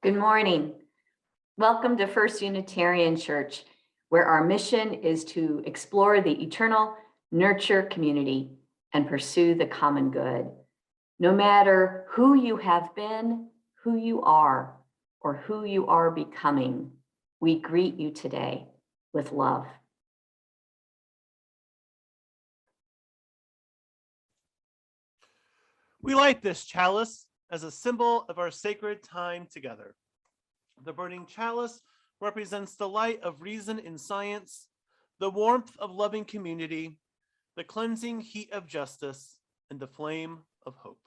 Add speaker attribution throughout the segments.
Speaker 1: Good morning. Welcome to First Unitarian Church, where our mission is to explore the eternal, nurture community, and pursue the common good. No matter who you have been, who you are, or who you are becoming, we greet you today with love.
Speaker 2: We light this chalice as a symbol of our sacred time together. The burning chalice represents the light of reason in science, the warmth of loving community, the cleansing heat of justice, and the flame of hope.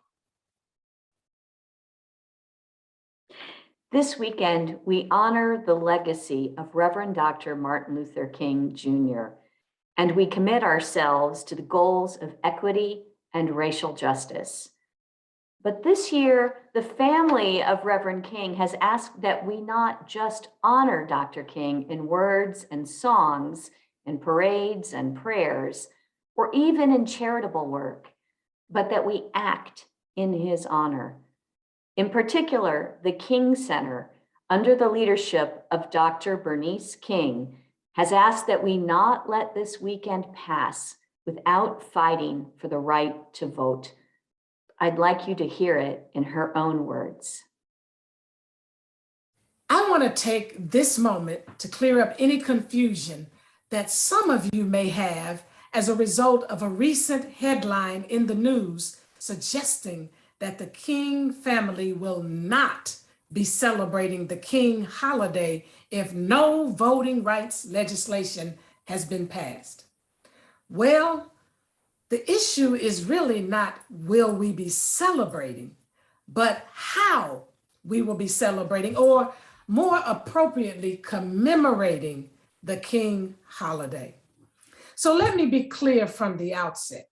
Speaker 1: This weekend, we honor the legacy of Reverend Dr. Martin Luther King Jr., and we commit ourselves to the goals of equity and racial justice. But this year, the family of Reverend King has asked that we not just honor Dr. King in words and songs, in parades and prayers, or even in charitable work, but that we act in his honor. In particular, the King Center, under the leadership of Dr. Bernice King, has asked that we not let this weekend pass without fighting for the right to vote. I'd like you to hear it in her own words.
Speaker 3: I want to take this moment to clear up any confusion that some of you may have as a result of a recent headline in the news suggesting that the King family will not be celebrating the King holiday if no voting rights legislation has been passed. Well, the issue is really not will we be celebrating, but how we will be celebrating, or more appropriately, commemorating the King holiday. So let me be clear from the outset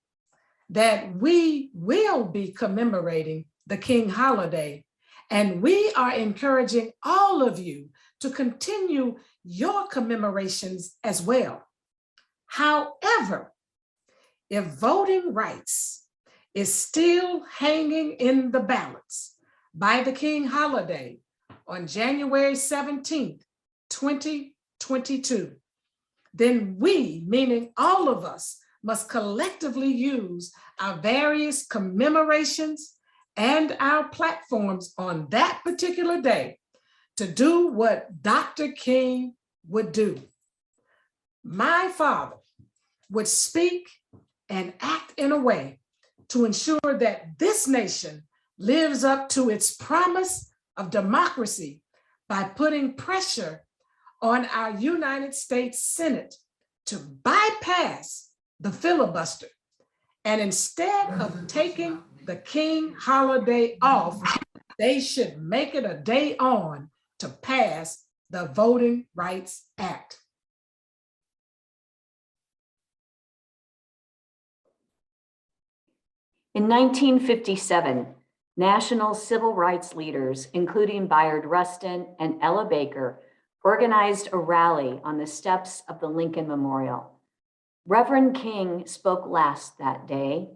Speaker 3: that we will be commemorating the King holiday, and we are encouraging all of you to continue your commemorations as well. However, if voting rights is still hanging in the balance by the King holiday on January 17th, 2022, then we, meaning all of us, must collectively use our various commemorations and our platforms on that particular day to do what Dr. King would do. My father would speak and act in a way to ensure that this nation lives up to its promise of democracy by putting pressure on our United States Senate to bypass the filibuster. And instead of taking the King holiday off, they should make it a day on to pass the Voting Rights Act.
Speaker 1: In 1957, national civil rights leaders, including Bayard Rustin and Ella Baker, organized a rally on the steps of the Lincoln Memorial. Reverend King spoke last that day,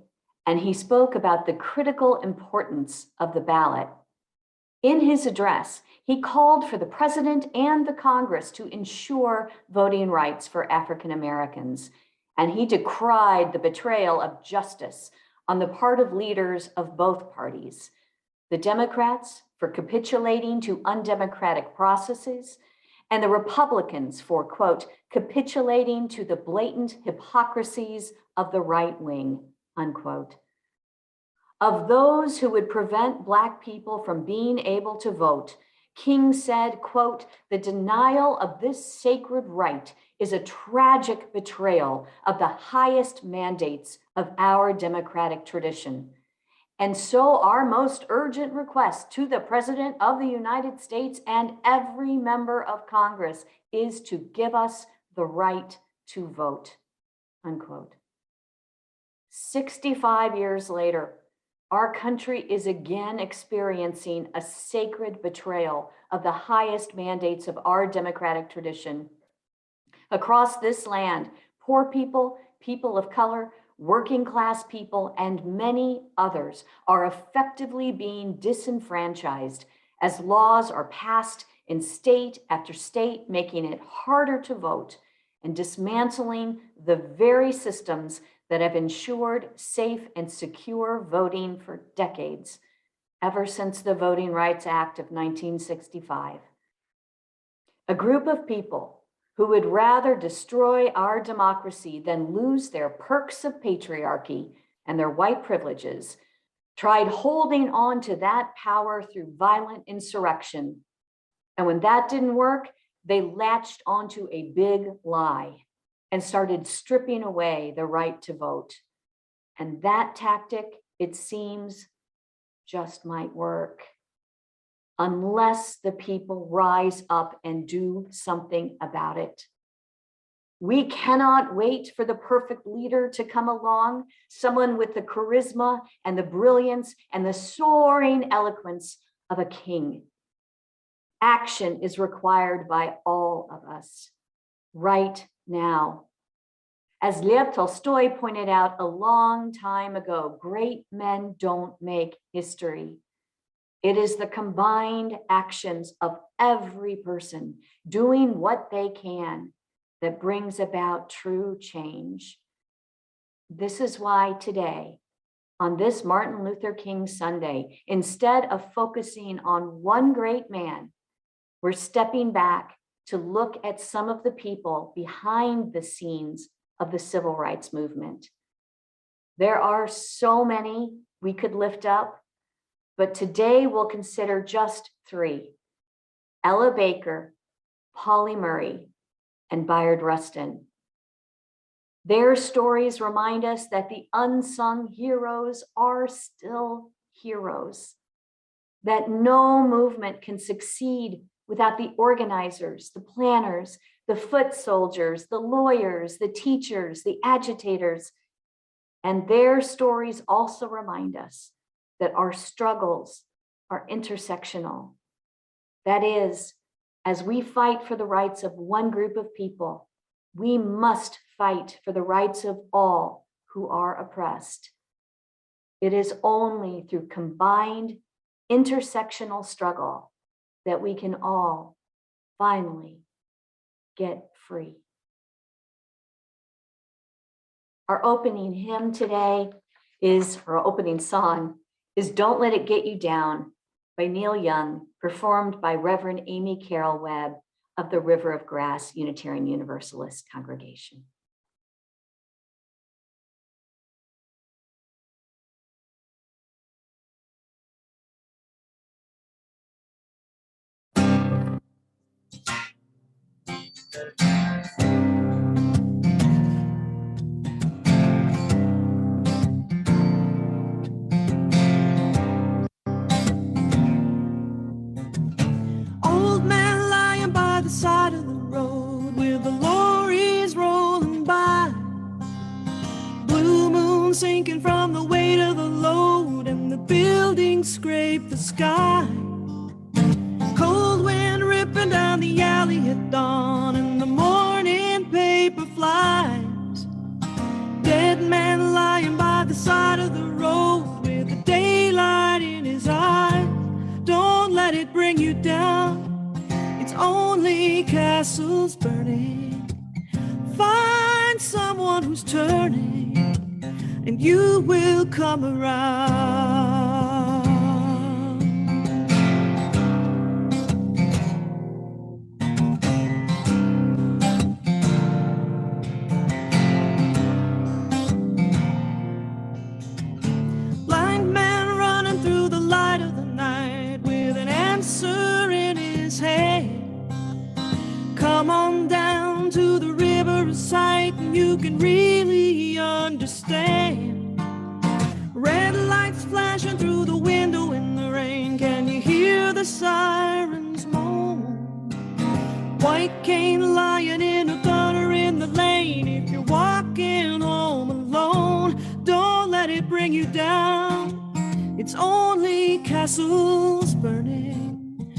Speaker 1: and he spoke about the critical importance of the ballot. In his address, he called for the president and the Congress to ensure voting rights for African Americans, and he decried the betrayal of justice on the part of leaders of both parties, the Democrats for capitulating to undemocratic processes, and the Republicans for, quote, capitulating to the blatant hypocrisies of the right wing, unquote. Of those who would prevent Black people from being able to vote, King said, quote, the denial of this sacred right is a tragic betrayal of the highest mandates of our democratic tradition. And so our most urgent request to the President of the United States and every member of Congress is to give us the right to vote, unquote. 65 years later, our country is again experiencing a sacred betrayal of the highest mandates of our democratic tradition. Across this land, poor people, people of color, working class people, and many others are effectively being disenfranchised as laws are passed in state after state, making it harder to vote and dismantling the very systems that have ensured safe and secure voting for decades, ever since the Voting Rights Act of 1965. A group of people who would rather destroy our democracy than lose their perks of patriarchy and their white privileges tried holding on to that power through violent insurrection. And when that didn't work, they latched onto a big lie and started stripping away the right to vote. And that tactic, it seems, just might work unless the people rise up and do something about it. We cannot wait for the perfect leader to come along, someone with the charisma and the brilliance and the soaring eloquence of a king. Action is required by all of us right now. As Lev Tolstoy pointed out a long time ago, great men don't make history. It is the combined actions of every person doing what they can that brings about true change. This is why today, on this Martin Luther King Sunday, instead of focusing on one great man, we're stepping back to look at some of the people behind the scenes of the civil rights movement. There are so many we could lift up, but today we'll consider just three: Ella Baker, Pauli Murray, and Bayard Rustin. Their stories remind us that the unsung heroes are still heroes, that no movement can succeed without the organizers, the planners, the foot soldiers, the lawyers, the teachers, the agitators. And their stories also remind us that our struggles are intersectional. That is, as we fight for the rights of one group of people, we must fight for the rights of all who are oppressed. It is only through combined intersectional struggle that we can all finally get free. Our opening hymn today our opening song is Don't Let It Get You Down by Neil Young, performed by Reverend Amy Carroll Webb of the River of Grass Unitarian Universalist Congregation.
Speaker 4: Old man lying by the side of the road with the lorries rolling by. Blue moon sinking from the weight of the load and the buildings scrape the sky. Cold wind ripping down the alley at dawn and the morning paper flies. Dead man lying by the side of the road with the daylight in his eyes. Don't let it bring you down, it's only castles burning. Find someone who's turning and you will come around. Blind man running through the light of the night with an answer in his head. Come on down to the river of sight and you can really understand. Red lights flashing through the window in the rain. Can you hear the sirens moan? White cane lying in a gutter in the lane. If you're walking home alone, don't let it bring you down, it's only castles burning.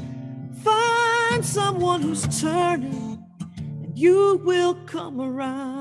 Speaker 4: Find someone who's turning and you will come around.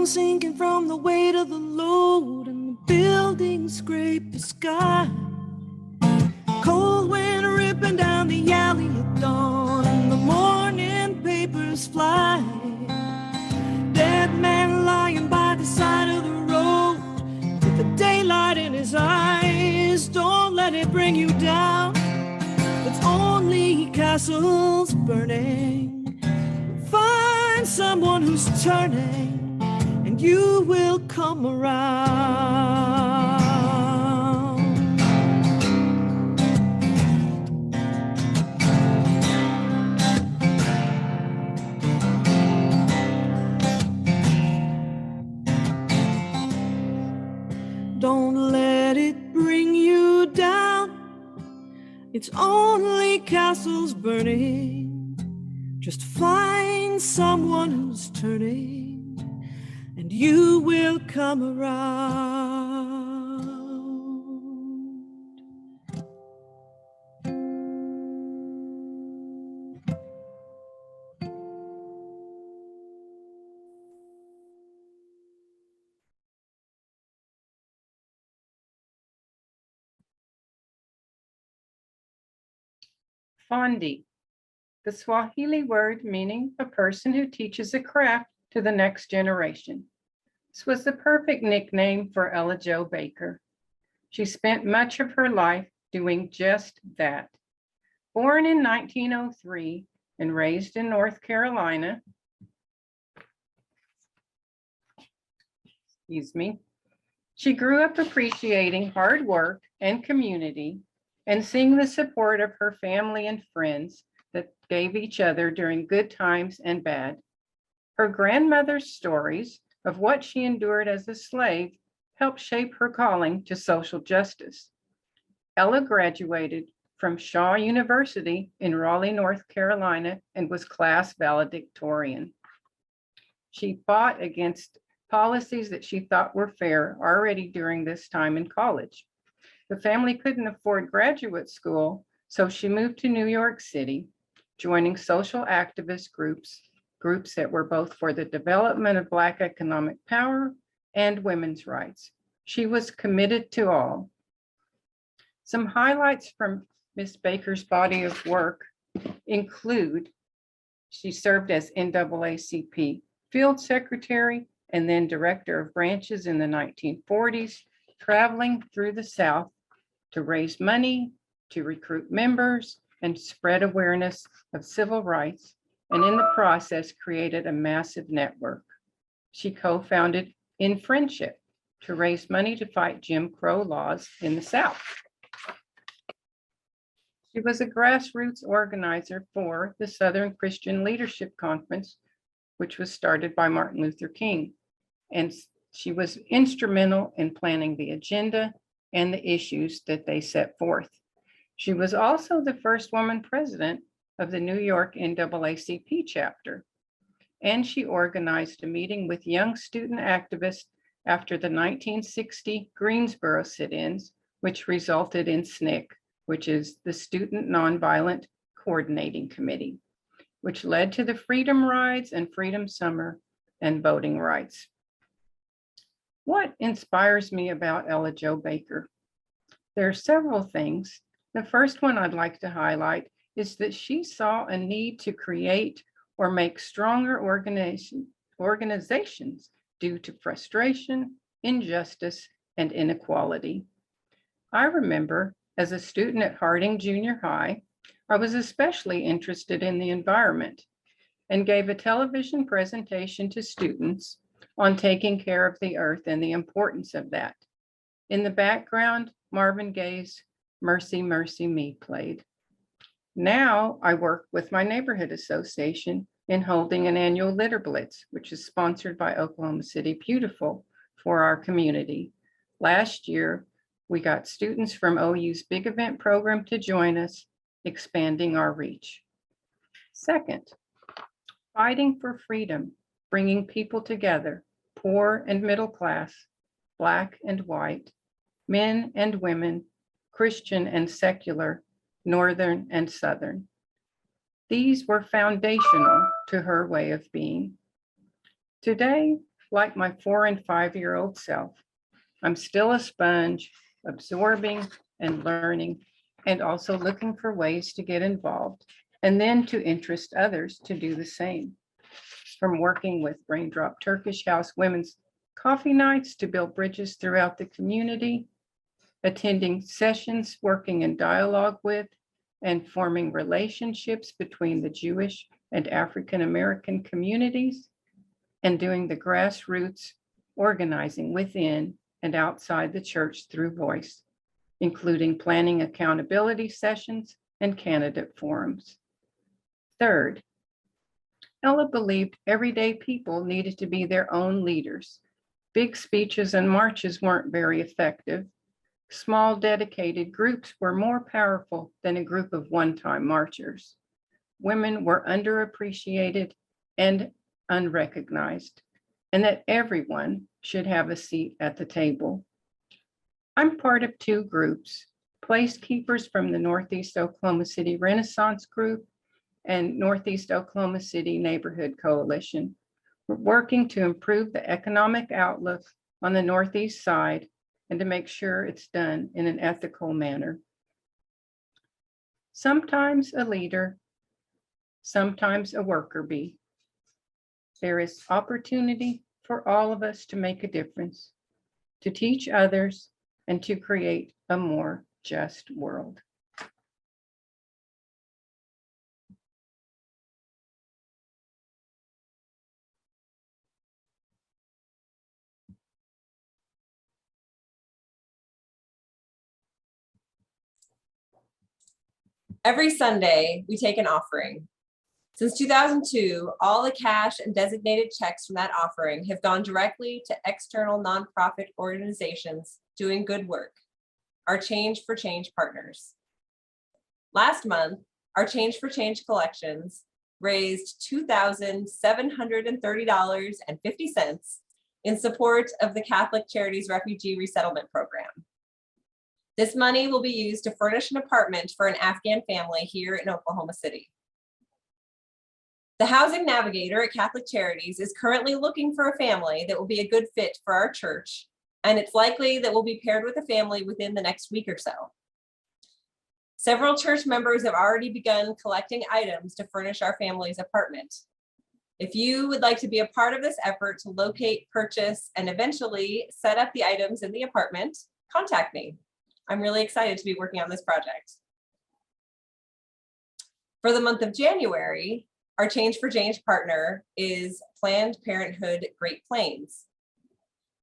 Speaker 4: sinking from the weight of the load, and the buildings scrape the sky. Cold wind ripping down the alley at dawn, and the morning papers fly. Dead man lying by the side of the road, with the daylight in his eyes. Don't let it bring you down. It's only castles burning. Find someone who's turning, and you will come around. Don't let it bring you down. It's only castles burning. Just find someone who's turning, and you will come around.
Speaker 5: Fundi, the Swahili word meaning a person who teaches a craft to the next generation. This was the perfect nickname for Ella Jo Baker. She spent much of her life doing just that. Born in 1903 and raised in North Carolina, she grew up appreciating hard work and community and seeing the support of her family and friends that gave each other during good times and bad. Her grandmother's stories of what she endured as a slave helped shape her calling to social justice. Ella graduated from Shaw University in Raleigh, North Carolina, and was class valedictorian. She fought against policies that she thought were fair already during this time in college. The family couldn't afford graduate school, so she moved to New York City, joining social activist groups that were both for the development of Black economic power and women's rights. She was committed to all. Some highlights from Ms. Baker's body of work include she served as NAACP field secretary and then director of branches in the 1940s, traveling through the South to raise money, to recruit members, and spread awareness of civil rights, and in the process created a massive network. She co-founded In Friendship to raise money to fight Jim Crow laws in the South. She was a grassroots organizer for the Southern Christian Leadership Conference, which was started by Martin Luther King. And she was instrumental in planning the agenda and the issues that they set forth. She was also the first woman president of the New York NAACP chapter. And she organized a meeting with young student activists after the 1960 Greensboro sit-ins, which resulted in SNCC, which is the Student Nonviolent Coordinating Committee, which led to the Freedom Rides and Freedom Summer and voting rights. What inspires me about Ella Jo Baker? There are several things. The first one I'd like to highlight is that she saw a need to create or make stronger organizations due to frustration, injustice, and inequality. I remember as a student at Harding Junior High, I was especially interested in the environment and gave a television presentation to students on taking care of the earth and the importance of that. In the background, Marvin Gaye's Mercy, Mercy Me played. Now I work with my neighborhood association in holding an annual litter blitz, which is sponsored by Oklahoma City Beautiful for our community. Last year, we got students from OU's big event program to join us, expanding our reach. Second, fighting for freedom, bringing people together, poor and middle class, Black and white, men and women, Christian and secular, Northern and Southern. These were foundational to her way of being. Today, like my 4 and 5-year-old self. I'm still a sponge, absorbing and learning, and also looking for ways to get involved and then to interest others to do the same. From working with Raindrop Turkish House Women's Coffee Nights to build bridges throughout the community, attending sessions, working in dialogue with, and forming relationships between the Jewish and African American communities, and doing the grassroots organizing within and outside the church through voice, including planning accountability sessions and candidate forums. Third, Ella believed everyday people needed to be their own leaders. Big speeches and marches weren't very effective. Small dedicated groups were more powerful than a group of one-time marchers. Women were underappreciated and unrecognized, and that everyone should have a seat at the table. I'm part of 2 groups, Placekeepers from the Northeast Oklahoma City Renaissance Group and Northeast Oklahoma City Neighborhood Coalition. We're working to improve the economic outlook on the Northeast side and to make sure it's done in an ethical manner. Sometimes a leader, sometimes a worker bee. There is opportunity for all of us to make a difference, to teach others, and to create a more just world.
Speaker 6: Every Sunday, we take an offering. Since 2002, all the cash and designated checks from that offering have gone directly to external nonprofit organizations doing good work, our Change for Change partners. Last month, our Change for Change collections raised $2,730.50 in support of the Catholic Charities Refugee Resettlement Program. This money will be used to furnish an apartment for an Afghan family here in Oklahoma City. The housing navigator at Catholic Charities is currently looking for a family that will be a good fit for our church, and it's likely that we'll be paired with a family within the next week or so. Several church members have already begun collecting items to furnish our family's apartment. If you would like to be a part of this effort to locate, purchase, and eventually set up the items in the apartment, contact me. I'm really excited to be working on this project. For the month of January, our Change for Change partner is Planned Parenthood Great Plains.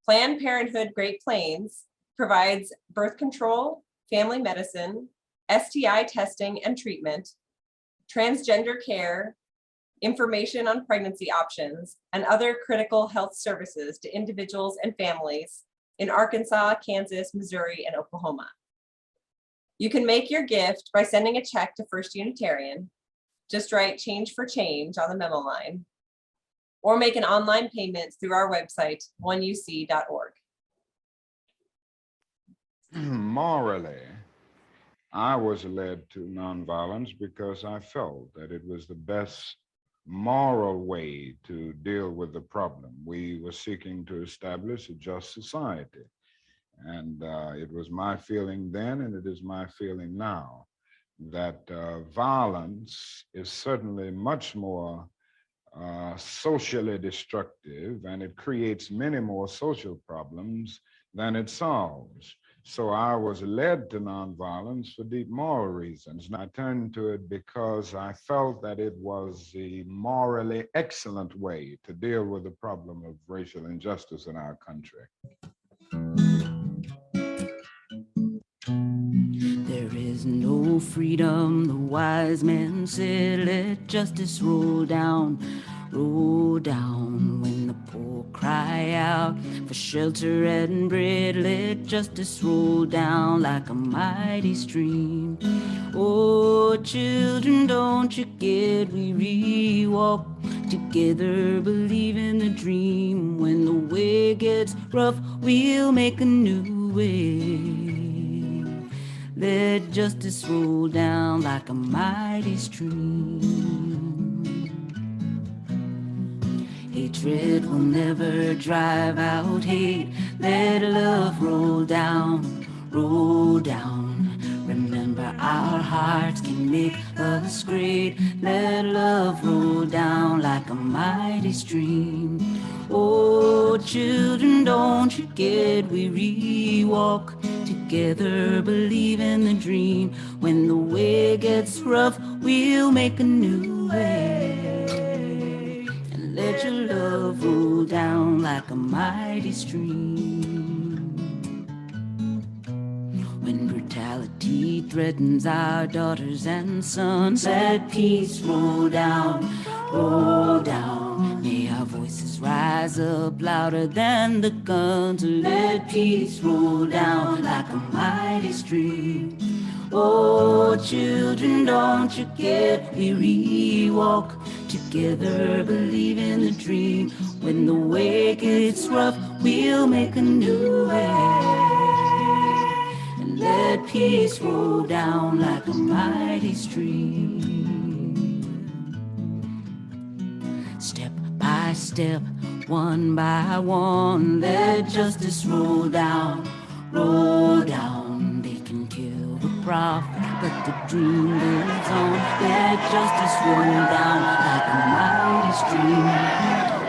Speaker 6: Planned Parenthood Great Plains provides birth control, family medicine, STI testing and treatment, transgender care, information on pregnancy options, and other critical health services to individuals and families in Arkansas, Kansas, Missouri, and Oklahoma. You can make your gift by sending a check to First Unitarian. Just write Change for Change on the memo line, or make an online payment through our website, oneuc.org.
Speaker 7: Morally, I was led to nonviolence because I felt that it was the best moral way to deal with the problem. We were seeking to establish a just society. And it was my feeling then, and it is my feeling now, that violence is certainly much more socially destructive, and it creates many more social problems than it solves. So I was led to nonviolence for deep moral reasons. And I turned to it because I felt that it was the morally excellent way to deal with the problem of racial injustice in our country.
Speaker 4: There is no freedom, the wise men said, let justice roll down when the poor cry out for shelter and bread. Let justice roll down like a mighty stream. Oh, children, don't you get weary, walk together, believe in the dream. When the way gets rough, we'll make a new way. Let justice roll down like a mighty stream.
Speaker 8: Hatred will never drive out hate. Let love roll down, roll down. Remember, our hearts can make us great. Let love roll down like a mighty stream. Oh, children, don't you get weary. Walk together, believe in the dream. When the way gets rough, we'll make a new way. And let your love roll down like a mighty stream. When brutality threatens our daughters and sons, let peace roll down, roll down. May our voices rise up louder than the guns. Let peace roll down like a mighty stream. Oh, children, don't you get weary. Walk together, believe in the dream. When the way gets rough, we'll make a new way. Let peace roll down like a mighty stream. Step by step, one by one, let justice roll down, roll down. They can kill the prophet, but the dream lives on. Let justice roll down like a mighty stream.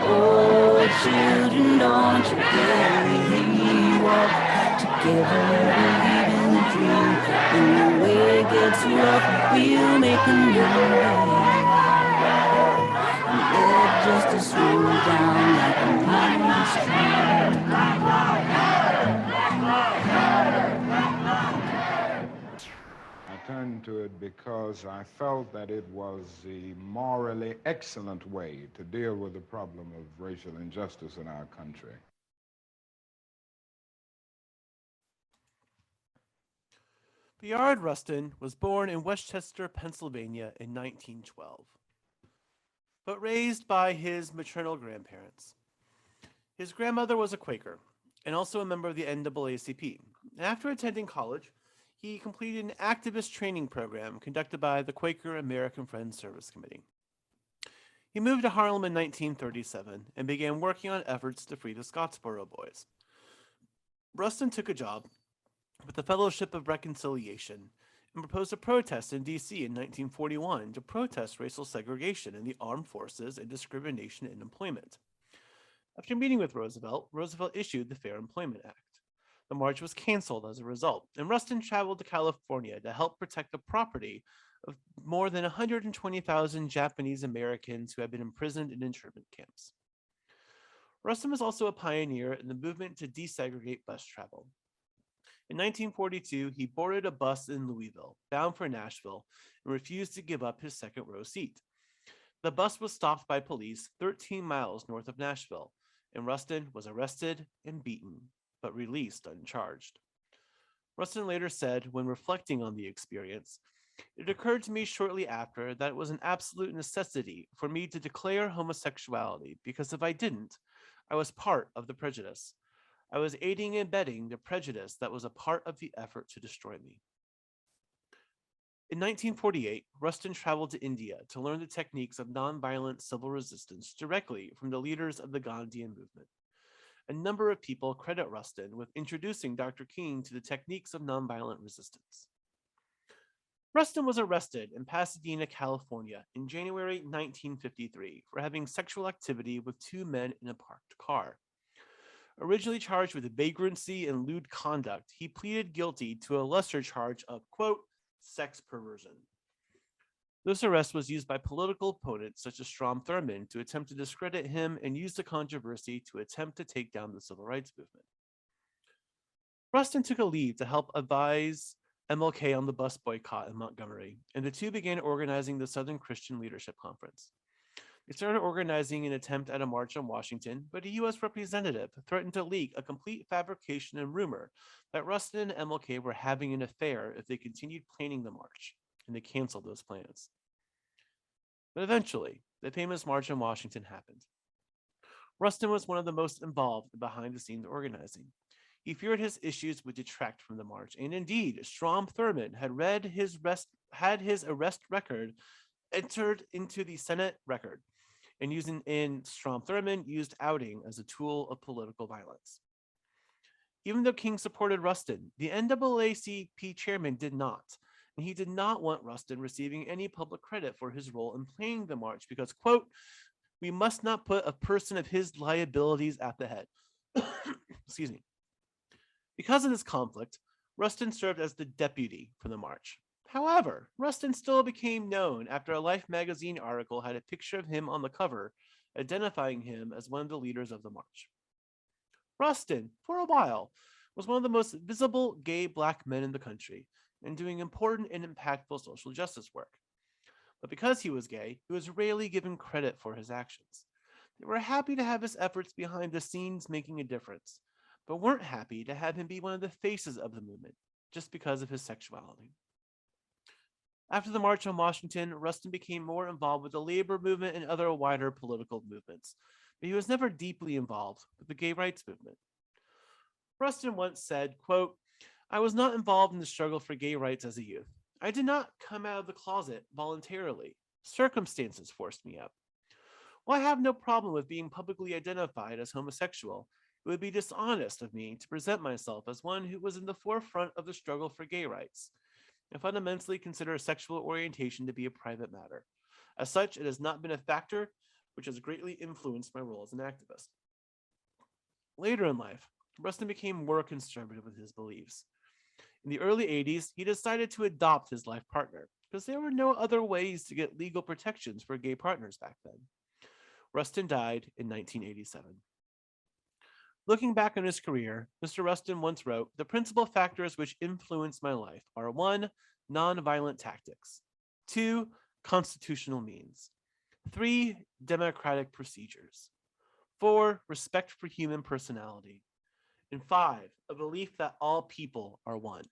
Speaker 8: Oh, children, don't you get weary. Walk together, believe in the dream. When the way gets rough, we'll make a new way. And let justice roll down like a mighty stream.
Speaker 7: I turned to it because I felt that it was the morally excellent way to deal with the problem of racial injustice in our country.
Speaker 2: Bayard Rustin was born in Westchester, Pennsylvania in 1912, but raised by his maternal grandparents. His grandmother was a Quaker and also a member of the NAACP. After attending college, he completed an activist training program conducted by the Quaker American Friends Service Committee. He moved to Harlem in 1937 and began working on efforts to free the Scottsboro Boys. Rustin took a job with the Fellowship of Reconciliation and proposed a protest in D.C. in 1941 to protest racial segregation in the armed forces and discrimination in employment. After meeting with Roosevelt, Roosevelt issued the Fair Employment Act. The march was canceled as a result, and Rustin traveled to California to help protect the property of more than 120,000 Japanese Americans who had been imprisoned in internment camps. Rustin was also a pioneer in the movement to desegregate bus travel. In 1942, he boarded a bus in Louisville, bound for Nashville, and refused to give up his second-row seat. The bus was stopped by police 13 miles north of Nashville, and Rustin was arrested and beaten, but released uncharged. Rustin later said, when reflecting on the experience, "It occurred to me shortly after that it was an absolute necessity for me to declare homosexuality, because if I didn't, I was part of the prejudice. I was aiding and abetting the prejudice that was a part of the effort to destroy me." In 1948, Rustin traveled to India to learn the techniques of nonviolent civil resistance directly from the leaders of the Gandhian movement. A number of people credit Rustin with introducing Dr. King to the techniques of nonviolent resistance. Rustin was arrested in Pasadena, California in January 1953 for having sexual activity with two men in a parked car. Originally charged with vagrancy and lewd conduct, he pleaded guilty to a lesser charge of, quote, sex perversion. This arrest was used by political opponents such as Strom Thurmond to attempt to discredit him and use the controversy to attempt to take down the civil rights movement. Rustin took a leave to help advise MLK on the bus boycott in Montgomery, and the two began organizing the Southern Christian Leadership Conference. They started organizing an attempt at a march on Washington, but a U.S. representative threatened to leak a complete fabrication and rumor that Rustin and MLK were having an affair if they continued planning the march, and they canceled those plans. But eventually, the famous March on Washington happened. Rustin was one of the most involved in behind-the-scenes organizing. He feared his issues would detract from the march, and indeed, Strom Thurmond had his arrest record entered into the Senate record. and Strom Thurmond used outing as a tool of political violence. Even though King supported Rustin, the NAACP chairman did not, and he did not want Rustin receiving any public credit for his role in planning the march because, quote, "We must not put a person of his liabilities at the head." Excuse me. Because of this conflict, Rustin served as the deputy for the march. However, Rustin still became known after a Life magazine article had a picture of him on the cover, identifying him as one of the leaders of the march. Rustin, for a while, was one of the most visible gay Black men in the country and doing important and impactful social justice work. But because he was gay, he was rarely given credit for his actions. They were happy to have his efforts behind the scenes making a difference, but weren't happy to have him be one of the faces of the movement just because of his sexuality. After the March on Washington, Rustin became more involved with the labor movement and other wider political movements, but he was never deeply involved with the gay rights movement. Rustin once said, quote, "I was not involved in the struggle for gay rights as a youth. I did not come out of the closet voluntarily. Circumstances forced me up. While I have no problem with being publicly identified as homosexual, it would be dishonest of me to present myself as one who was in the forefront of the struggle for gay rights. I fundamentally consider sexual orientation to be a private matter. As such, it has not been a factor which has greatly influenced my role as an activist." Later in life, Rustin became more conservative with his beliefs. In the early 80s, he decided to adopt his life partner because there were no other ways to get legal protections for gay partners back then. Rustin died in 1987. Looking back on his career, Mr. Rustin once wrote, "The principal factors which influence my life are 1. Nonviolent tactics, 2. Constitutional means, 3. Democratic procedures, 4. Respect for human personality, and 5. A belief that all people are one."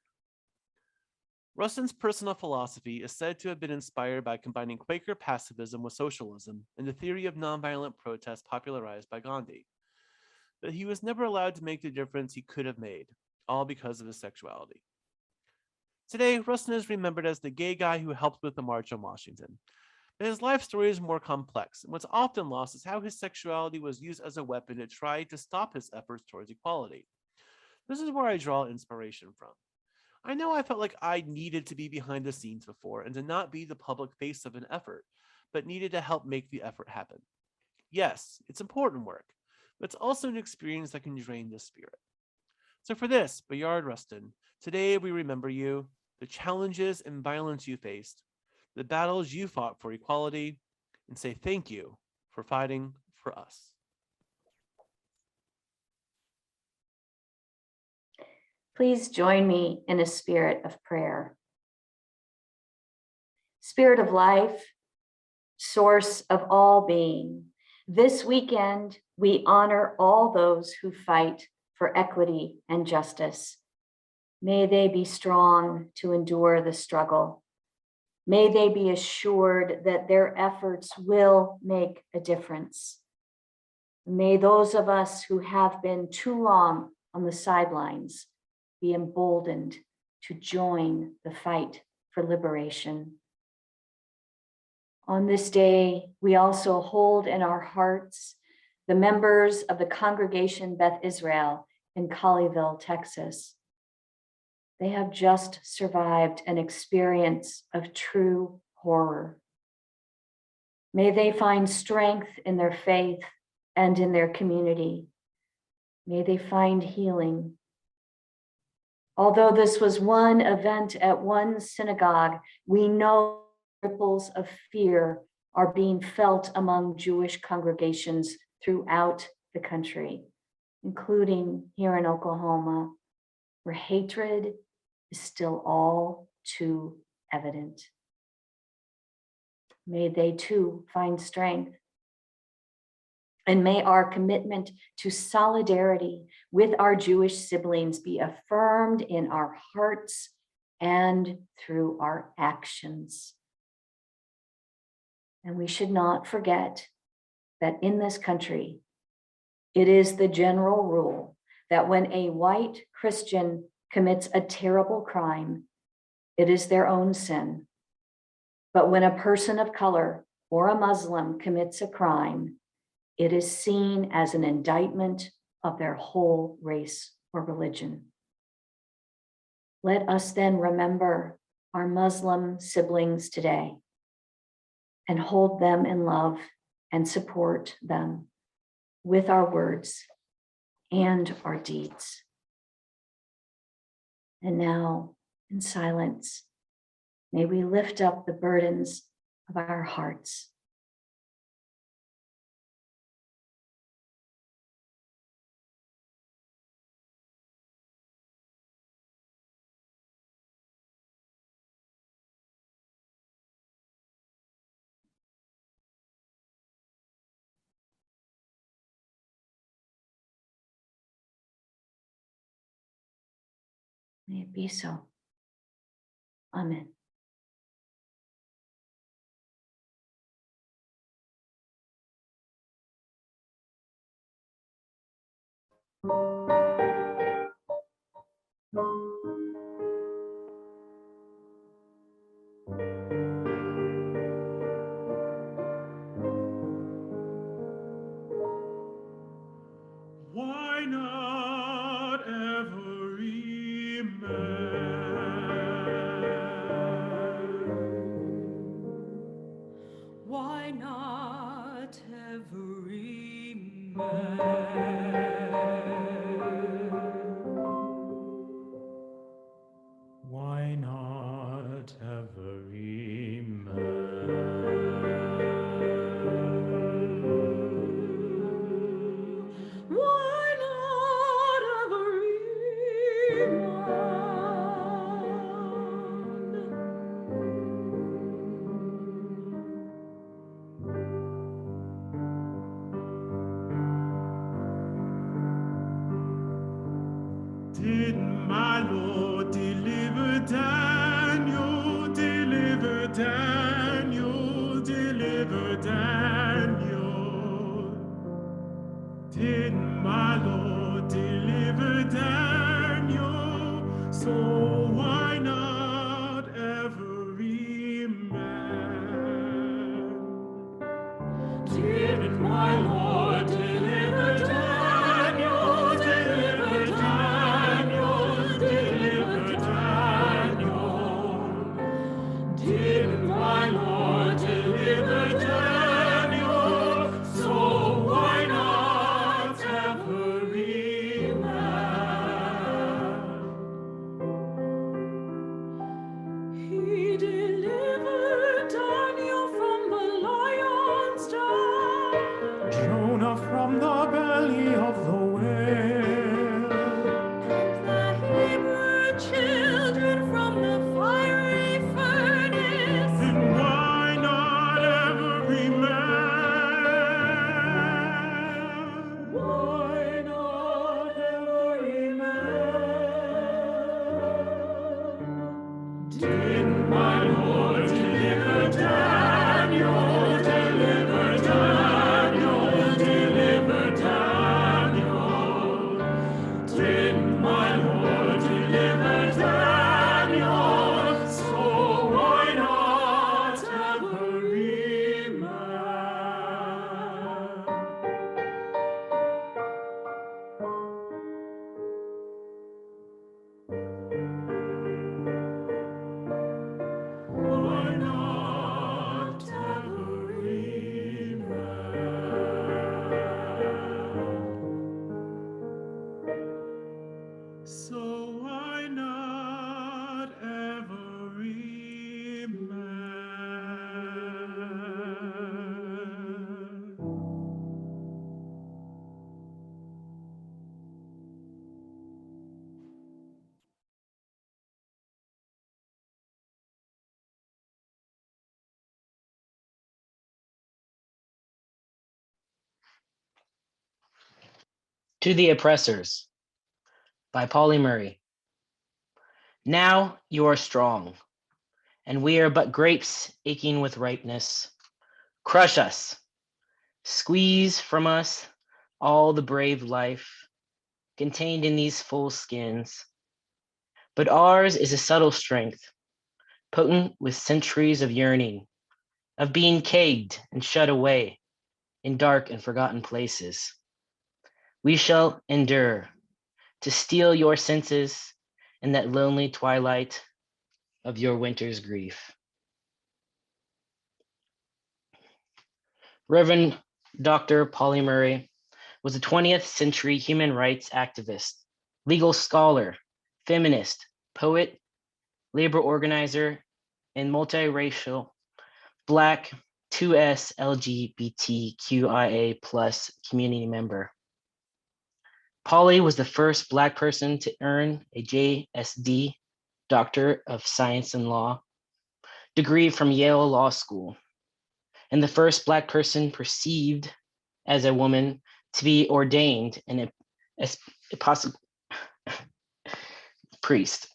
Speaker 2: Rustin's personal philosophy is said to have been inspired by combining Quaker pacifism with socialism and the theory of nonviolent protest popularized by Gandhi. But he was never allowed to make the difference he could have made, all because of his sexuality. Today, Rustin is remembered as the gay guy who helped with the March on Washington. But his life story is more complex, and what's often lost is how his sexuality was used as a weapon to try to stop his efforts towards equality. This is where I draw inspiration from. I know I felt like I needed to be behind the scenes before and to not be the public face of an effort, but needed to help make the effort happen. Yes, it's important work, but it's also an experience that can drain the spirit. So for this, Bayard Rustin, today we remember you, the challenges and violence you faced, the battles you fought for equality, and say thank you for fighting for us.
Speaker 1: Please join me in a spirit of prayer. Spirit of life, source of all being, this weekend we honor all those who fight for equity and justice. May they be strong to endure the struggle. May they be assured that their efforts will make a difference. May those of us who have been too long on the sidelines be emboldened to join the fight for liberation. On this day, we also hold in our hearts the members of the Congregation Beth Israel in Colleyville, Texas. They have just survived an experience of true horror. May they find strength in their faith and in their community. May they find healing. Although this was one event at one synagogue, we know ripples of fear are being felt among Jewish congregations throughout the country, including here in Oklahoma, where hatred is still all too evident. May they too find strength. And may our commitment to solidarity with our Jewish siblings be affirmed in our hearts and through our actions. And we should not forget that in this country, it is the general rule that when a white Christian commits a terrible crime, it is their own sin. But when a person of color or a Muslim commits a crime, it is seen as an indictment of their whole race or religion. Let us then remember our Muslim siblings today and hold them in love and support them with our words and our deeds. And now, in silence, may we lift up the burdens of our hearts. May it be so. Amen.
Speaker 9: Why not every man?
Speaker 4: Why not every man?
Speaker 9: Why not every man?
Speaker 4: Why not every man?
Speaker 9: Did my Lord deliver Daniel, deliver Daniel, deliver Daniel? Did my Lord deliver Daniel? So why not every man? Did my Lord deliver Daniel, deliver Daniel, deliver Daniel? Did my Lord deliver Daniel? So why not every man? He delivered Daniel from the lion's den, Jonah from the belly of the whale, and the Hebrew children from the fiery furnace. Then why not every man? Why not every man? Did my Lord deliver Daniel, deliver Daniel, deliver Daniel? Did my Lord deliver Daniel? So why not every man? Why not every man? So why not every man?
Speaker 10: To the Oppressors by Pauli Murray. Now you are strong, and we are but grapes aching with ripeness. Crush us, squeeze from us all the brave life contained in these full skins. But ours is a subtle strength, potent with centuries of yearning, of being caged and shut away in dark and forgotten places. We shall endure to steal your senses in that lonely twilight of your winter's grief. Reverend Dr. Pauli Murray was a 20th century human rights activist, legal scholar, feminist, poet, labor organizer, and multiracial Black 2S LGBTQIA+ community member. Pauli was the first Black person to earn a JSD, Doctor of Science in Law, degree from Yale Law School, and the first Black person perceived as a woman to be ordained an Episcopal priest.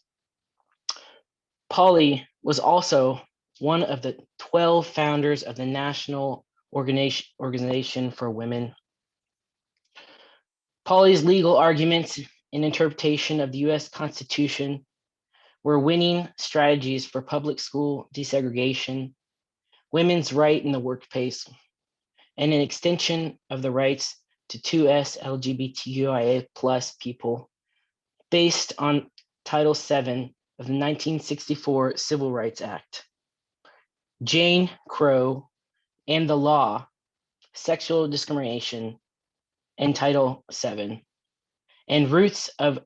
Speaker 10: Pauli was also one of the 12 founders of the National Organization for Women. Pauli's legal arguments and interpretation of the US Constitution were winning strategies for public school desegregation, women's right in the workplace, and an extension of the rights to 2S LGBTQIA+ people based on Title VII of the 1964 Civil Rights Act. Jane Crow and the Law, Sexual Discrimination, and Title VII, and Roots of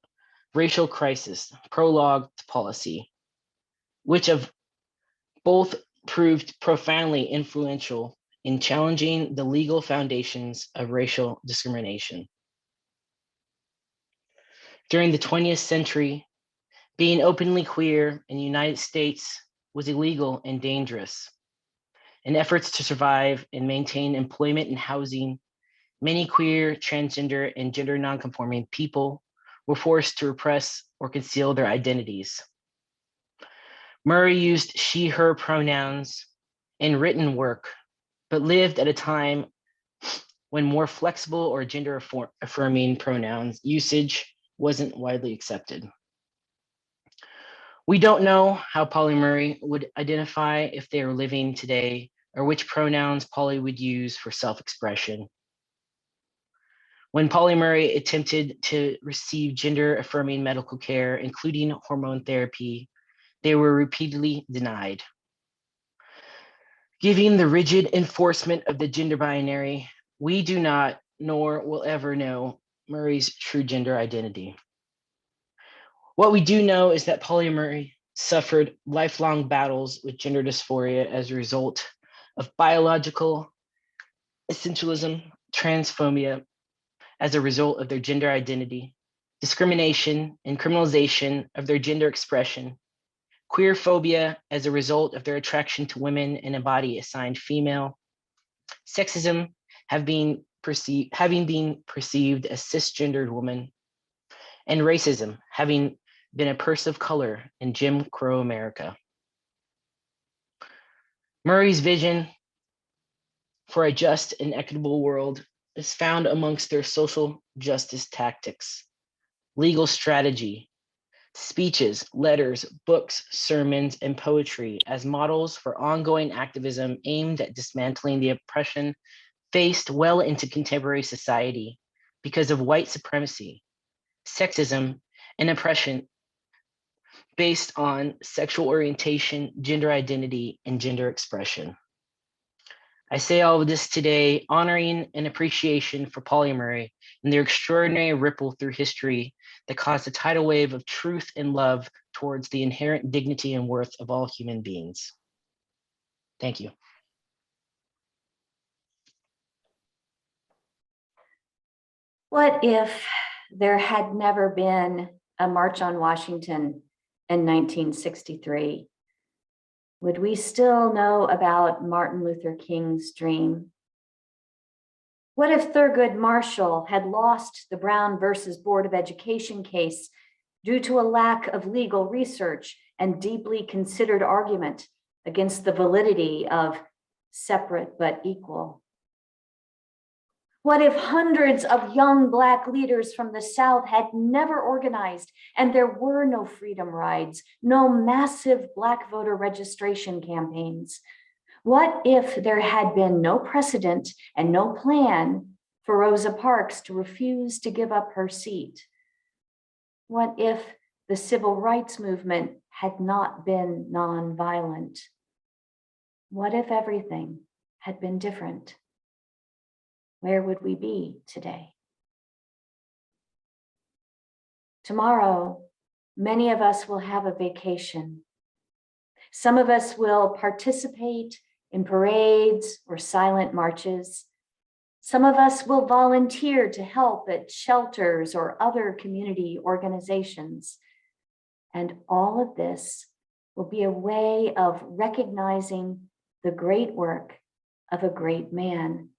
Speaker 10: Racial Crisis, Prologue to Policy, which have both proved profoundly influential in challenging the legal foundations of racial discrimination. During the 20th century, being openly queer in the United States was illegal and dangerous. In efforts to survive and maintain employment and housing, many queer, transgender, and gender nonconforming people were forced to repress or conceal their identities. Murray used she, her pronouns in written work, but lived at a time when more flexible or gender affirming pronouns usage wasn't widely accepted. We don't know how Pauli Murray would identify if they were living today or which pronouns Pauli would use for self-expression. When Pauli Murray attempted to receive gender-affirming medical care, including hormone therapy, they were repeatedly denied. Given the rigid enforcement of the gender binary, we do not, nor will ever know, Murray's true gender identity. What we do know is that Pauli Murray suffered lifelong battles with gender dysphoria as a result of biological essentialism, transphobia as a result of their gender identity, discrimination and criminalization of their gender expression, queer phobia as a result of their attraction to women in a body assigned female, sexism having been perceived as cisgendered woman, and racism having been a person of color in Jim Crow America. Murray's vision for a just and equitable world is found amongst their social justice tactics, legal strategy, speeches, letters, books, sermons, and poetry as models for ongoing activism aimed at dismantling the oppression faced well into contemporary society because of white supremacy, sexism, and oppression based on sexual orientation, gender identity, and gender expression. I say all of this today, honoring and appreciation for Pauli Murray and their extraordinary ripple through history that caused a tidal wave of truth and love towards the inherent dignity and worth of all human beings. Thank you.
Speaker 1: What if there had never been a March on Washington in 1963? Would we still know about Martin Luther King's dream? What if Thurgood Marshall had lost the Brown versus Board of Education case due to a lack of legal research and deeply considered argument against the validity of separate but equal? What if hundreds of young Black leaders from the South had never organized and there were no freedom rides, no massive Black voter registration campaigns? What if there had been no precedent and no plan for Rosa Parks to refuse to give up her seat? What if the civil rights movement had not been nonviolent? What if everything had been different? Where would we be today? Tomorrow, many of us will have a vacation. Some of us will participate in parades or silent marches. Some of us will volunteer to help at shelters or other community organizations. And all of this will be a way of recognizing the great work of a great man,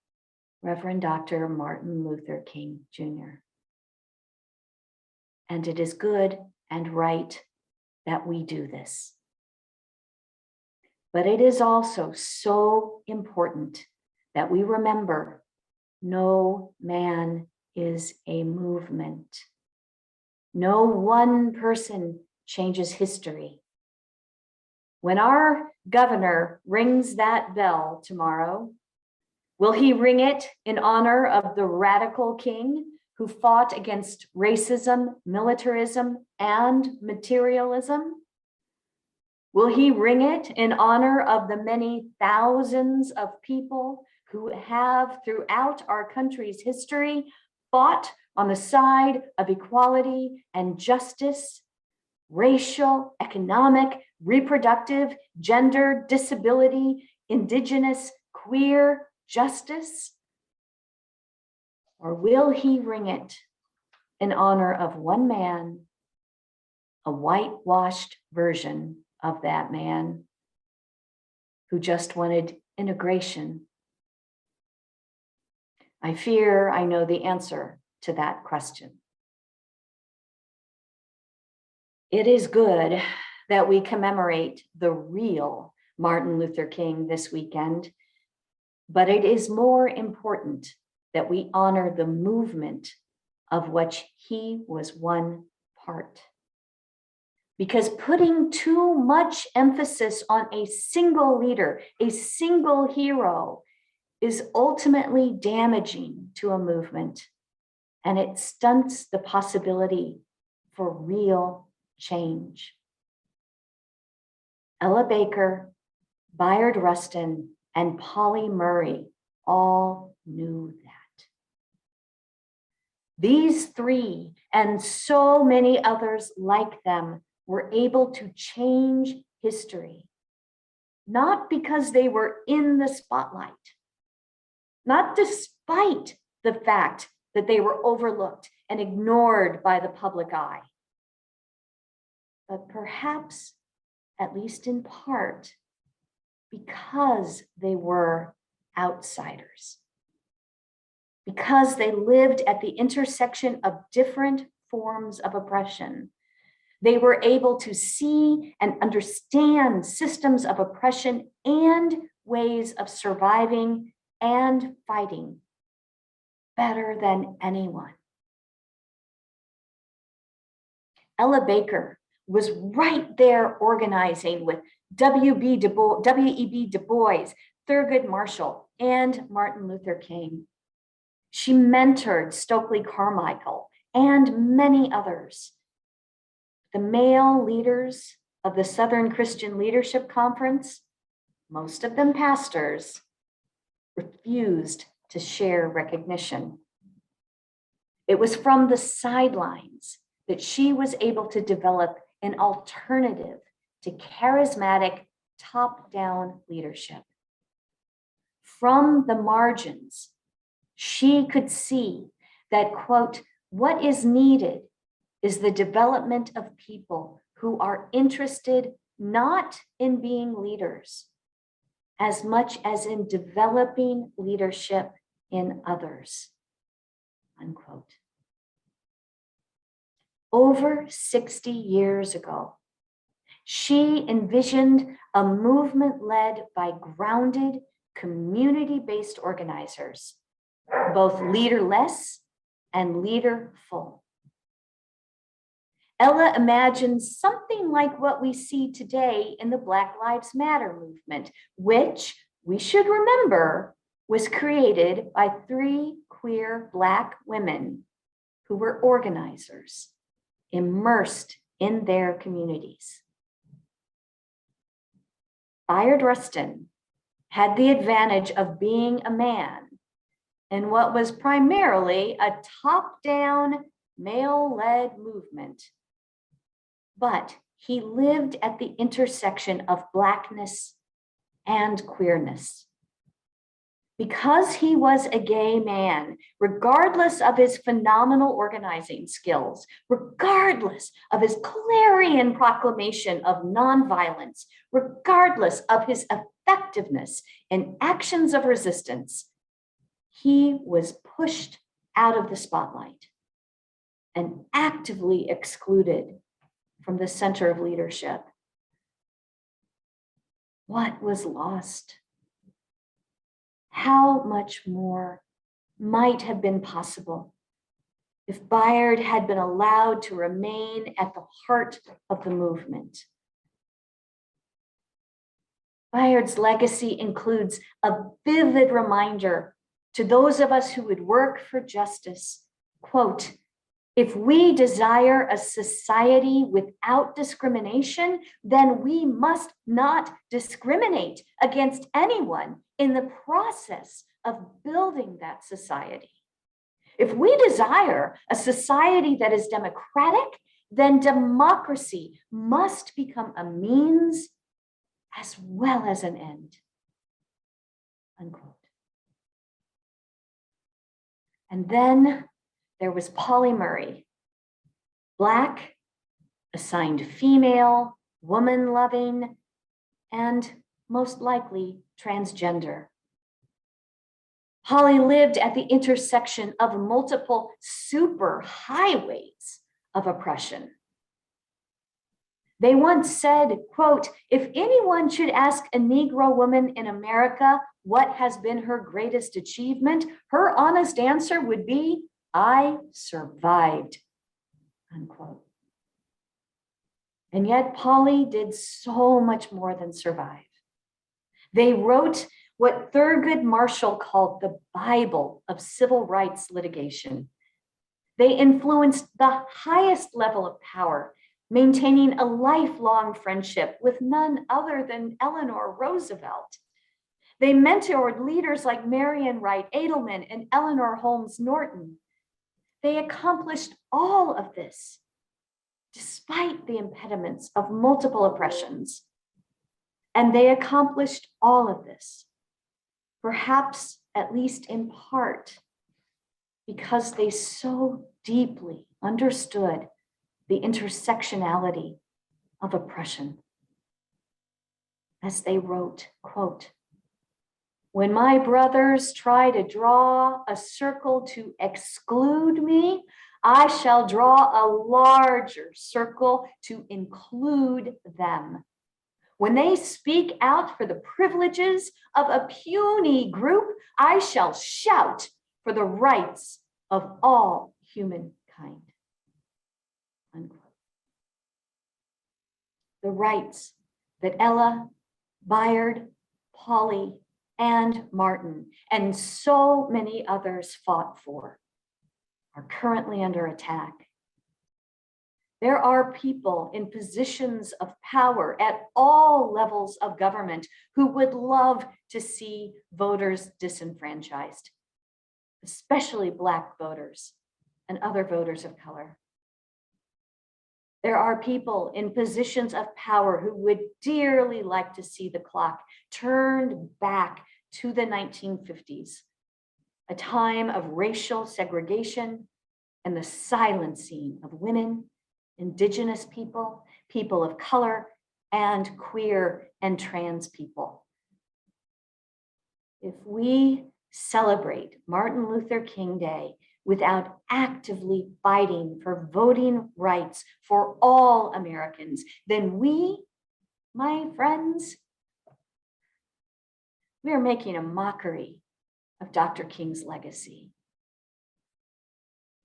Speaker 1: Reverend Dr. Martin Luther King Jr. And it is good and right that we do this. But it is also so important that we remember no man is a movement. No one person changes history. When our governor rings that bell tomorrow, will he ring it in honor of the radical king who fought against racism, militarism, and materialism? Will he ring it in honor of the many thousands of people who have throughout our country's history fought on the side of equality and justice, racial, economic, reproductive, gender, disability, indigenous, queer justice? Or will he ring it in honor of one man, a whitewashed version of that man who just wanted integration? I fear I know the answer to that question. It is good that we commemorate the real Martin Luther King this weekend, but it is more important that we honor the movement of which he was one part. Because putting too much emphasis on a single leader, a single hero, is ultimately damaging to a movement, and it stunts the possibility for real change. Ella Baker, Bayard Rustin, and Pauli Murray all knew that. These three and so many others like them were able to change history, not because they were in the spotlight, not despite the fact that they were overlooked and ignored by the public eye, but perhaps, at least in part, because they were outsiders, because they lived at the intersection of different forms of oppression. They were able to see and understand systems of oppression and ways of surviving and fighting better than anyone. Ella Baker was right there organizing with W.E.B. Du Bois, Thurgood Marshall, and Martin Luther King. She mentored Stokely Carmichael and many others. The male leaders of the Southern Christian Leadership Conference, most of them pastors, refused to share recognition. It was from the sidelines that she was able to develop an alternative to charismatic top-down leadership. From the margins, she could see that, quote, what is needed is the development of people who are interested not in being leaders, as much as in developing leadership in others, unquote. Over 60 years ago, she envisioned a movement led by grounded, community-based organizers, both leaderless and leaderful. Ella imagined something like what we see today in the Black Lives Matter movement, which, we should remember, was created by 3 queer Black women who were organizers, immersed in their communities. Bayard Rustin had the advantage of being a man in what was primarily a top-down, male-led movement. But he lived at the intersection of Blackness and queerness. Because he was a gay man, regardless of his phenomenal organizing skills, regardless of his clarion proclamation of nonviolence, regardless of his effectiveness in actions of resistance, he was pushed out of the spotlight and actively excluded from the center of leadership. What was lost? How much more might have been possible if Bayard had been allowed to remain at the heart of the movement? Bayard's legacy includes a vivid reminder to those of us who would work for justice, quote, "If we desire a society without discrimination, then we must not discriminate against anyone in the process of building that society. If we desire a society that is democratic, then democracy must become a means as well as an end," unquote. And then there was Pauli Murray, Black, assigned female, woman-loving, and most likely transgender. Pauli lived at the intersection of multiple superhighways of oppression. They once said, quote, "If anyone should ask a Negro woman in America what has been her greatest achievement, her honest answer would be, 'I survived,'" unquote. And yet Pauli did so much more than survive. They wrote what Thurgood Marshall called the Bible of civil rights litigation. They influenced the highest level of power, maintaining a lifelong friendship with none other than Eleanor Roosevelt. They mentored leaders like Marion Wright Edelman and Eleanor Holmes Norton. They accomplished all of this despite the impediments of multiple oppressions. And they accomplished all of this, perhaps at least in part, because they so deeply understood the intersectionality of oppression. As they wrote, quote, "When my brothers try to draw a circle to exclude me, I shall draw a larger circle to include them. When they speak out for the privileges of a puny group, I shall shout for the rights of all humankind." Unquote. The rights that Ella, Bayard, Pauli, and Martin, and so many others fought for, are currently under attack. There are people in positions of power at all levels of government who would love to see voters disenfranchised, especially Black voters and other voters of color. There are people in positions of power who would dearly like to see the clock turned back to the 1950s, a time of racial segregation and the silencing of women, Indigenous people, people of color, and queer and trans people. If we celebrate Martin Luther King Day without actively fighting for voting rights for all Americans, then we, my friends, we are making a mockery of Dr. King's legacy.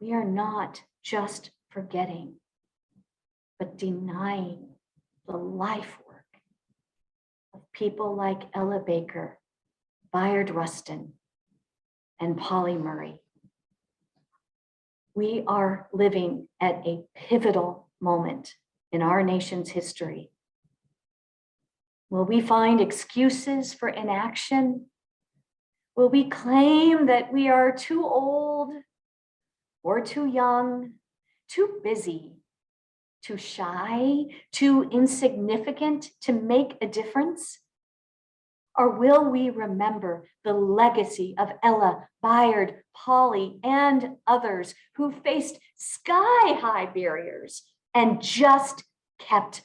Speaker 1: We are not just forgetting, but denying the life work of people like Ella Baker Bayard Rustin, and Pauli Murray. We are living at a pivotal moment in our nation's history. Will we find excuses for inaction? Will we claim that we are too old or too young, too busy, too shy, too insignificant to make a difference? Or will we remember the legacy of Ella, Bayard, Pauli, and others who faced sky-high barriers and just kept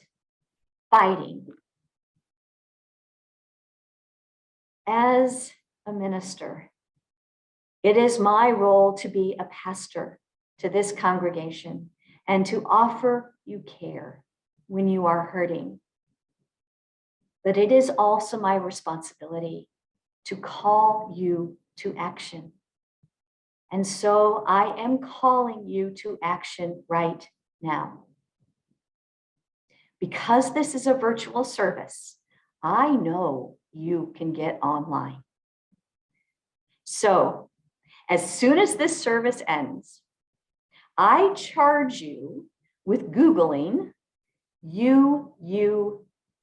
Speaker 1: fighting? As a minister, it is my role to be a pastor to this congregation and to offer you care when you are hurting. But it is also my responsibility to call you to action. And so I am calling you to action right now. Because this is a virtual service, I know you can get online. So as soon as this service ends, I charge you with Googling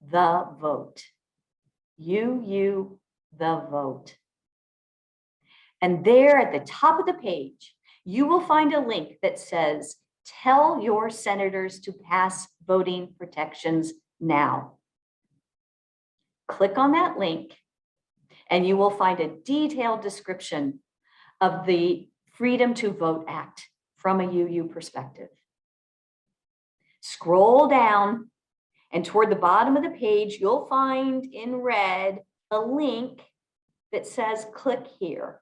Speaker 1: the vote. The vote. And there at the top of the page, you will find a link that says, tell your senators to pass voting protections now. Click on that link and you will find a detailed description of the Freedom to Vote Act from a UU perspective. Scroll down, and toward the bottom of the page, you'll find in red a link that says click here.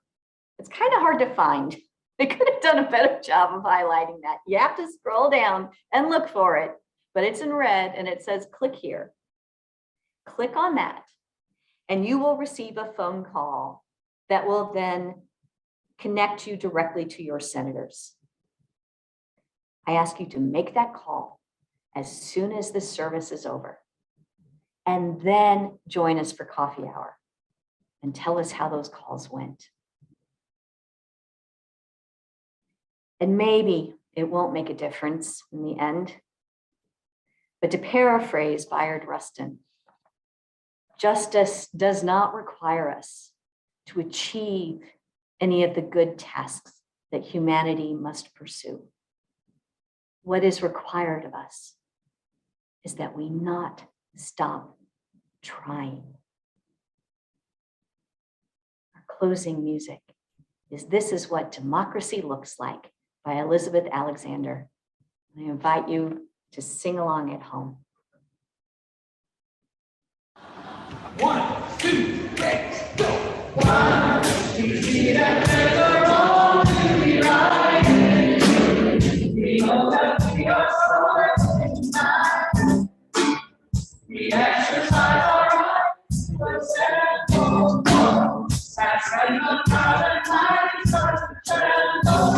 Speaker 1: It's kind of hard to find. They could have done a better job of highlighting that. You have to scroll down and look for it, but it's in red and it says click here. Click on that and you will receive a phone call that will then connect you directly to your senators. I ask you to make that call as soon as this service is over, and then join us for coffee hour and tell us how those calls went. And maybe it won't make a difference in the end, but to paraphrase Bayard Rustin, justice does not require us to achieve any of the good tasks that humanity must pursue. What is required of us is that we not stop trying. Our closing music is This Is What Democracy Looks Like by Elizabeth Alexander. I invite you to sing along at home.
Speaker 9: 1, 2, let's go. 1, 2, 3, and together all to be right. We know that we are strong in mind. We exercise our rights, but stand for more. That's right, the proud time starts to stand over.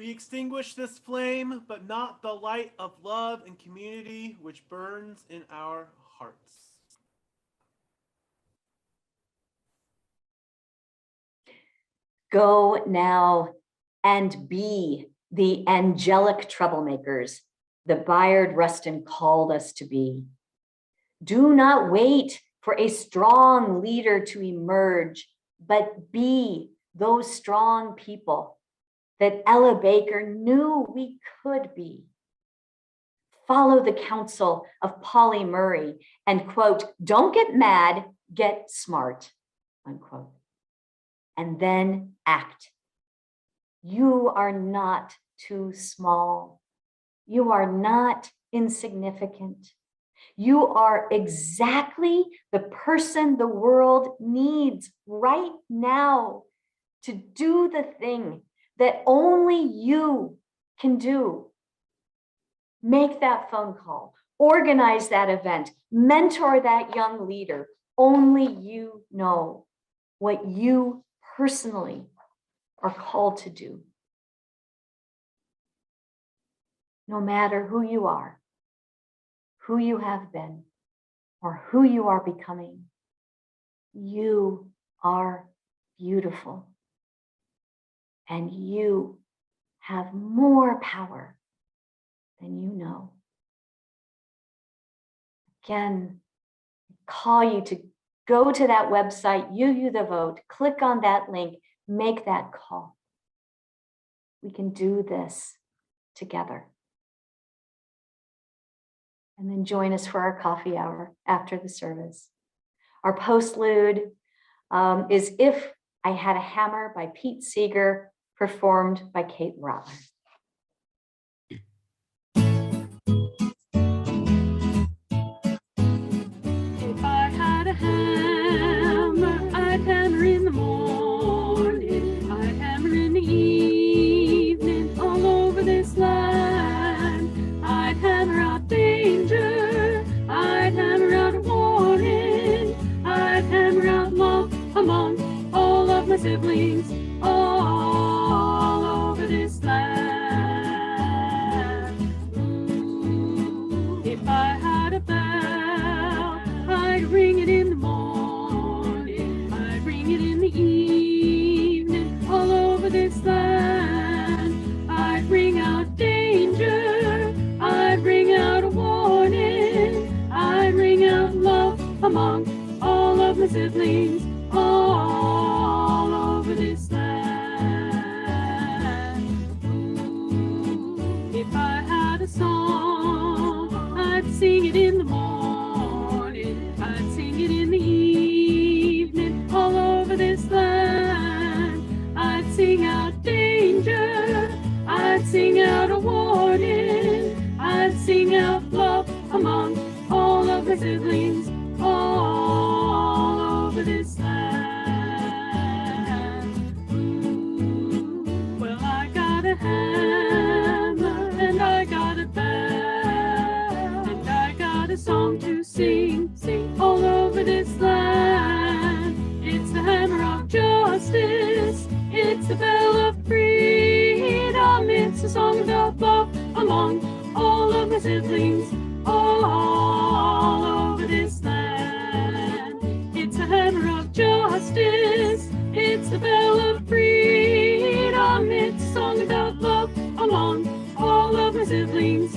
Speaker 2: We extinguish this flame, but not the light of love and community which burns in our hearts.
Speaker 1: Go now and be the angelic troublemakers that Bayard Rustin called us to be. Do not wait for a strong leader to emerge, but be those strong people that Ella Baker knew we could be. Follow the counsel of Pauli Murray and quote, don't get mad, get smart, unquote. And then act. You are not too small. You are not insignificant. You are exactly the person the world needs right now to do the thing that only you can do. Make that phone call, organize that event, mentor that young leader. Only you know what you personally are called to do. No matter who you are, who you have been, or who you are becoming, you are beautiful. And you have more power than you know. Again, I call you to go to that website, You the Vote, click on that link, make that call. We can do this together. And then join us for our coffee hour after the service. Our postlude is If I Had a Hammer by Pete Seeger, performed by Kate Rottler.
Speaker 4: If I had a hammer, I'd hammer in the morning, I'd hammer in the evening, all over this land. I'd hammer out danger, I'd hammer out a warning, I'd hammer out love among all of my siblings, all over this land. Ooh, if I had a bell, I'd ring it in the morning, I'd ring it in the evening, all over this land. I'd ring out danger, I'd ring out a warning, I'd ring out love among all of my siblings, all over this land. Ooh, if I had a song, I'd sing it in the morning, I'd sing it in the evening, all over this land. I'd sing out danger, I'd sing out a warning, I'd sing out love among all of my siblings, all over this land. Ooh, well, I got a hammer and I got a bell and I got a song to sing, sing all over this land. It's the hammer of justice, it's the bell of freedom, it's a song about love among all of my siblings, all over this land. It's a hammer of justice, it's the bell of freedom, it's a song about love among all of my siblings,